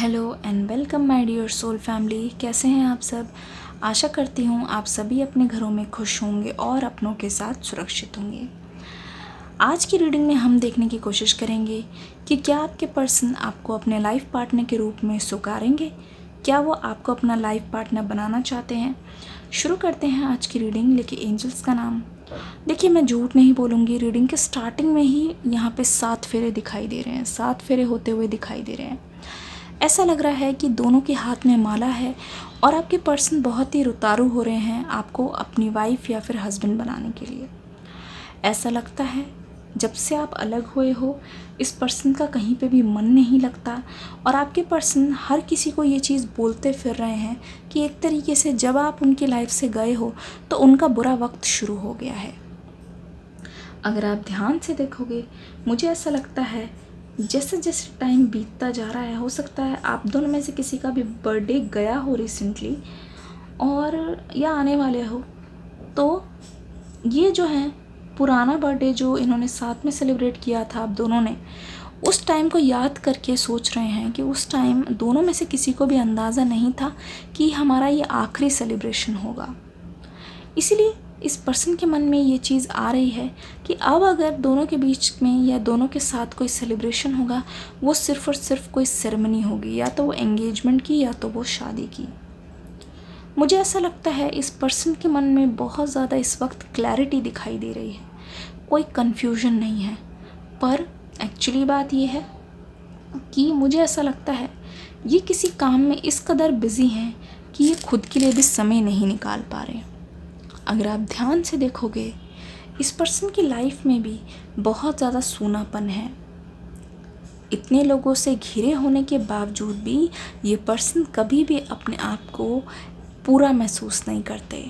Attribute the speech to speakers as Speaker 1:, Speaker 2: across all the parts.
Speaker 1: Hello and welcome my dear soul family. कैसे हैं आप सब? आशा करती हूँ आप सभी अपने घरों में खुश होंगे और अपनों के साथ सुरक्षित होंगे। आज की रीडिंग में हम देखने की कोशिश करेंगे कि क्या आपके पर्सन आपको अपने लाइफ पार्टनर के रूप में स्वीकारेंगे, क्या वो आपको अपना लाइफ पार्टनर बनाना चाहते हैं। शुरू करते हैं आज की रीडिंग लेके एंजल्स का नाम। देखिए, मैं झूठ नहीं बोलूँगी, रीडिंग के स्टार्टिंग में ही यहाँ पे 7 फेरे दिखाई दे रहे हैं, 7 फेरे होते हुए दिखाई दे रहे हैं। ऐसा लग रहा है कि दोनों के हाथ में माला है और आपके पर्सन बहुत ही रुतारू हो रहे हैं आपको अपनी वाइफ या फिर हस्बैंड बनाने के लिए। ऐसा लगता है जब से आप अलग हुए हो इस पर्सन का कहीं पे भी मन नहीं लगता और आपके पर्सन हर किसी को ये चीज़ बोलते फिर रहे हैं कि एक तरीके से जब आप उनकी लाइफ से गए हो तो उनका बुरा वक्त शुरू हो गया है। अगर आप ध्यान से देखोगे मुझे ऐसा लगता है जैसे जैसे टाइम बीतता जा रहा है, हो सकता है आप दोनों में से किसी का भी बर्थडे गया हो रिसेंटली और या आने वाले हो, तो ये जो है पुराना बर्थडे जो इन्होंने साथ में सेलिब्रेट किया था आप दोनों ने, उस टाइम को याद करके सोच रहे हैं कि उस टाइम दोनों में से किसी को भी अंदाज़ा नहीं था कि हमारा ये आखिरी सेलिब्रेशन होगा। इसीलिए इस पर्सन के मन में ये चीज़ आ रही है कि अब अगर दोनों के बीच में या दोनों के साथ कोई सेलिब्रेशन होगा वो सिर्फ़ और सिर्फ कोई सेरेमनी होगी, या तो वो एंगेजमेंट की या तो वो शादी की। मुझे ऐसा लगता है इस पर्सन के मन में बहुत ज़्यादा इस वक्त क्लैरिटी दिखाई दे रही है, कोई कन्फ्यूजन नहीं है। पर एक्चुअली बात ये है कि मुझे ऐसा लगता है ये किसी काम में इस कदर बिज़ी हैं कि ये खुद के लिए भी समय नहीं निकाल पा रहे। अगर आप ध्यान से देखोगे इस पर्सन की लाइफ में भी बहुत ज़्यादा सूनापन है। इतने लोगों से घिरे होने के बावजूद भी ये पर्सन कभी भी अपने आप को पूरा महसूस नहीं करते।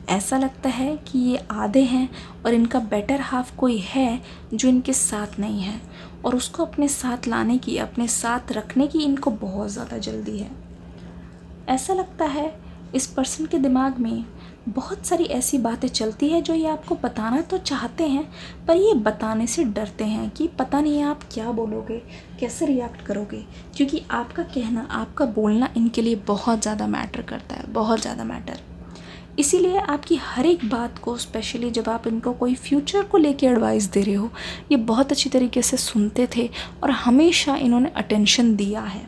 Speaker 1: ऐसा लगता है कि ये आधे हैं और इनका बेटर हाफ कोई है जो इनके साथ नहीं है और उसको अपने साथ लाने की, अपने साथ रखने की इनको बहुत ज़्यादा जल्दी है। ऐसा लगता है इस पर्सन के दिमाग में बहुत सारी ऐसी बातें चलती है जो ये आपको बताना तो चाहते हैं पर ये बताने से डरते हैं कि पता नहीं आप क्या बोलोगे, कैसे रिएक्ट करोगे, क्योंकि आपका कहना, आपका बोलना इनके लिए बहुत ज़्यादा मैटर करता है, बहुत ज़्यादा मैटर। इसीलिए आपकी हर एक बात को, स्पेशली जब आप इनको कोई फ्यूचर को लेके एडवाइस दे रहे हो, ये बहुत अच्छी तरीके से सुनते थे और हमेशा इन्होंने अटेंशन दिया है।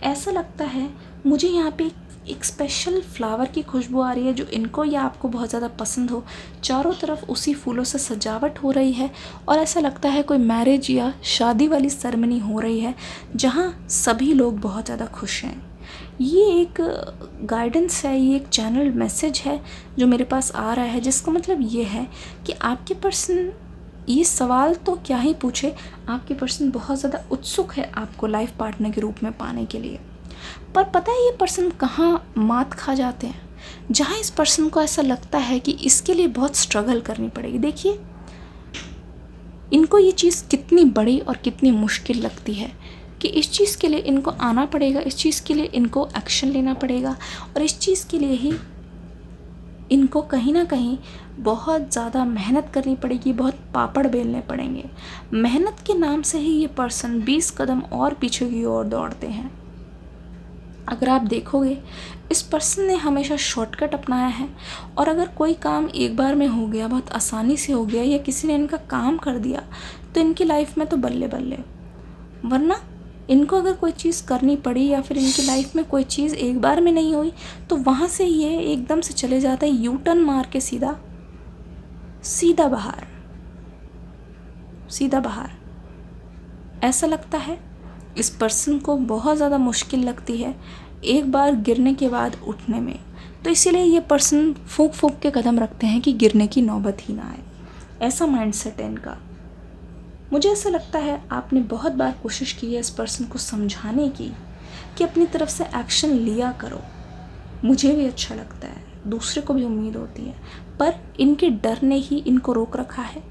Speaker 1: ऐसा लगता है मुझे यहाँ पे एक स्पेशल फ्लावर की खुशबू आ रही है जो इनको या आपको बहुत ज़्यादा पसंद हो। चारों तरफ उसी फूलों से सजावट हो रही है और ऐसा लगता है कोई मैरिज या शादी वाली सेरेमनी हो रही है जहाँ सभी लोग बहुत ज़्यादा खुश हैं। ये एक गाइडेंस है, ये एक चैनल मैसेज है जो मेरे पास आ रहा है, जिसका मतलब ये है कि आपके पर्सन ये सवाल तो क्या ही पूछे, आपके पर्सन बहुत ज़्यादा उत्सुक है आपको लाइफ पार्टनर के रूप में पाने के लिए। पर पता है ये पर्सन कहाँ मात खा जाते हैं, जहाँ इस पर्सन को ऐसा लगता है कि इसके लिए बहुत स्ट्रगल करनी पड़ेगी। देखिए इनको ये चीज़ कितनी बड़ी और कितनी मुश्किल लगती है कि इस चीज़ के लिए इनको आना पड़ेगा, इस चीज़ के लिए इनको एक्शन लेना पड़ेगा और इस चीज़ के लिए ही इनको कहीं ना कहीं बहुत ज़्यादा मेहनत करनी पड़ेगी, बहुत पापड़ बेलने पड़ेंगे। मेहनत के नाम से ही ये पर्सन 20 कदम और पीछे की ओर दौड़ते हैं। अगर आप देखोगे इस पर्सन ने हमेशा शॉर्टकट अपनाया है और अगर कोई काम एक बार में हो गया, बहुत आसानी से हो गया, या किसी ने इनका काम कर दिया तो इनकी लाइफ में तो बल्ले बल्ले। वरना इनको अगर कोई चीज़ करनी पड़ी या फिर इनकी लाइफ में कोई चीज़ एक बार में नहीं हुई तो वहाँ से ये एकदम से चले जाता है यू टर्न मार के सीधा सीधा बाहर, सीधा बाहर। ऐसा लगता है इस पर्सन को बहुत ज़्यादा मुश्किल लगती है एक बार गिरने के बाद उठने में, तो इसीलिए ये पर्सन फूंक फूंक के कदम रखते हैं कि गिरने की नौबत ही ना आए। ऐसा माइंडसेट है इनका। मुझे ऐसा लगता है आपने बहुत बार कोशिश की है इस पर्सन को समझाने की कि अपनी तरफ से एक्शन लिया करो। मुझे भी अच्छा लगता है, दूसरे को भी उम्मीद होती है, पर इनके डर ने ही इनको रोक रखा है।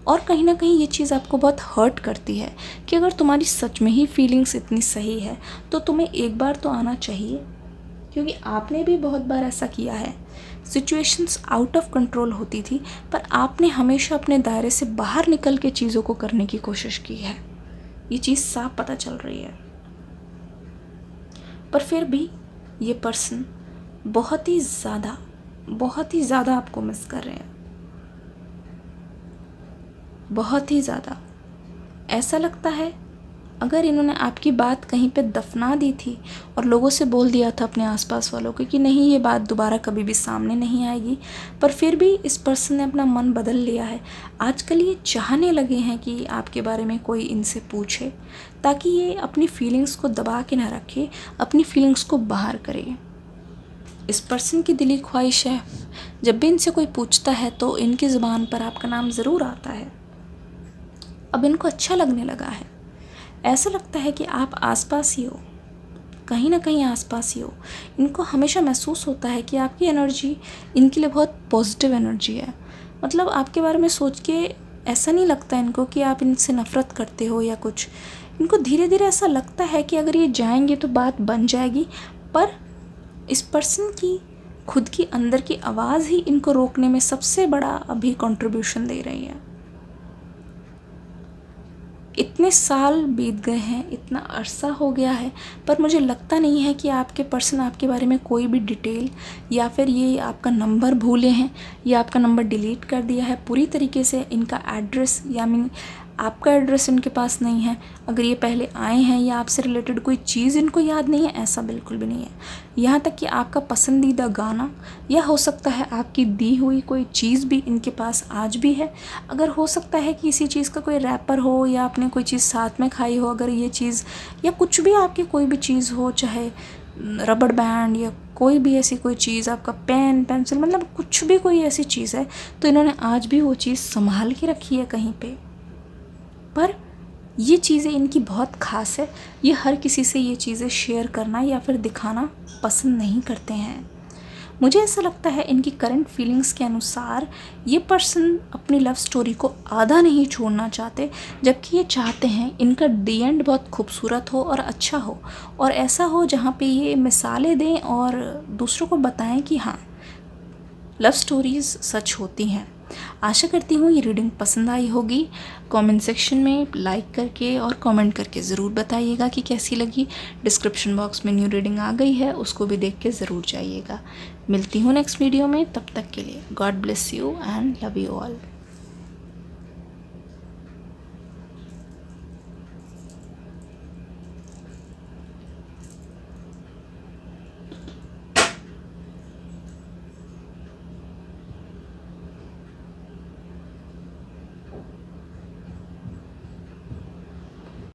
Speaker 1: और कहीं ना कहीं ये चीज़ आपको बहुत हर्ट करती है कि अगर तुम्हारी सच में ही फीलिंग्स इतनी सही है तो तुम्हें एक बार तो आना चाहिए, क्योंकि आपने भी बहुत बार ऐसा किया है। सिचुएशंस आउट ऑफ कंट्रोल होती थी पर आपने हमेशा अपने दायरे से बाहर निकल के चीज़ों को करने की कोशिश की है। ये चीज़ साफ पता चल रही है। पर फिर भी ये पर्सन बहुत ही ज़्यादा आपको मिस कर रहे हैं, बहुत ही ज़्यादा। ऐसा लगता है अगर इन्होंने आपकी बात कहीं पे दफना दी थी और लोगों से बोल दिया था अपने आसपास वालों को कि नहीं, ये बात दोबारा कभी भी सामने नहीं आएगी, पर फिर भी इस पर्सन ने अपना मन बदल लिया है। आजकल ये चाहने लगे हैं कि आपके बारे में कोई इनसे पूछे, ताकि ये अपनी फीलिंग्स को दबा के ना रखे, अपनी फीलिंग्स को बाहर करे। इस पर्सन की दिली ख्वाहिश है जब भी इनसे कोई पूछता है तो इनकी ज़ुबान पर आपका नाम ज़रूर आता है। अब इनको अच्छा लगने लगा है, ऐसा लगता है कि आप आसपास ही हो, कहीं ना कहीं आसपास ही हो। इनको हमेशा महसूस होता है कि आपकी एनर्जी इनके लिए बहुत पॉजिटिव एनर्जी है। मतलब आपके बारे में सोच के ऐसा नहीं लगता इनको कि आप इनसे नफ़रत करते हो या कुछ। इनको धीरे धीरे ऐसा लगता है कि अगर ये जाएंगे तो बात बन जाएगी, पर इस पर्सन की खुद की अंदर की आवाज़ ही इनको रोकने में सबसे बड़ा अभी कंट्रीब्यूशन दे रही है। इतने साल बीत गए हैं, इतना अरसा हो गया है, पर मुझे लगता नहीं है कि आपके पर्सन आपके बारे में कोई भी डिटेल या फिर ये आपका नंबर भूले हैं या आपका नंबर डिलीट कर दिया है पूरी तरीके से। इनका एड्रेस या आपका एड्रेस इनके पास नहीं है। अगर ये पहले आए हैं या आपसे रिलेटेड कोई चीज़ इनको याद नहीं है, ऐसा बिल्कुल भी नहीं है। यहाँ तक कि आपका पसंदीदा गाना या हो सकता है आपकी दी हुई कोई चीज़ भी इनके पास आज भी है। अगर हो सकता है कि इसी चीज़ का कोई रैपर हो या आपने कोई चीज़ साथ में खाई हो, अगर ये चीज़ या कुछ भी आपकी कोई भी चीज़ हो, चाहे रबड़ बैंड या कोई भी ऐसी कोई चीज़, आपका पेन पेंसिल, मतलब कुछ भी कोई ऐसी चीज़ है, तो इन्होंने आज भी वो चीज़ संभाल के रखी है कहीं पे। पर ये चीज़ें इनकी बहुत ख़ास है। ये हर किसी से ये चीज़ें शेयर करना या फिर दिखाना पसंद नहीं करते हैं। मुझे ऐसा लगता है इनकी करंट फीलिंग्स के अनुसार ये पर्सन अपनी लव स्टोरी को आधा नहीं छोड़ना चाहते, जबकि ये चाहते हैं इनका डी एंड बहुत खूबसूरत हो और अच्छा हो, और ऐसा हो जहाँ पे ये मिसालें दें और दूसरों को बताएं कि हाँ, लव स्टोरीज़ सच होती हैं। आशा करती हूँ ये रीडिंग पसंद आई होगी। कमेंट सेक्शन में लाइक करके और कमेंट करके ज़रूर बताइएगा कि कैसी लगी। डिस्क्रिप्शन बॉक्स में न्यू रीडिंग आ गई है, उसको भी देख के ज़रूर जाइएगा। मिलती हूँ नेक्स्ट वीडियो में, तब तक के लिए God bless you and love you all.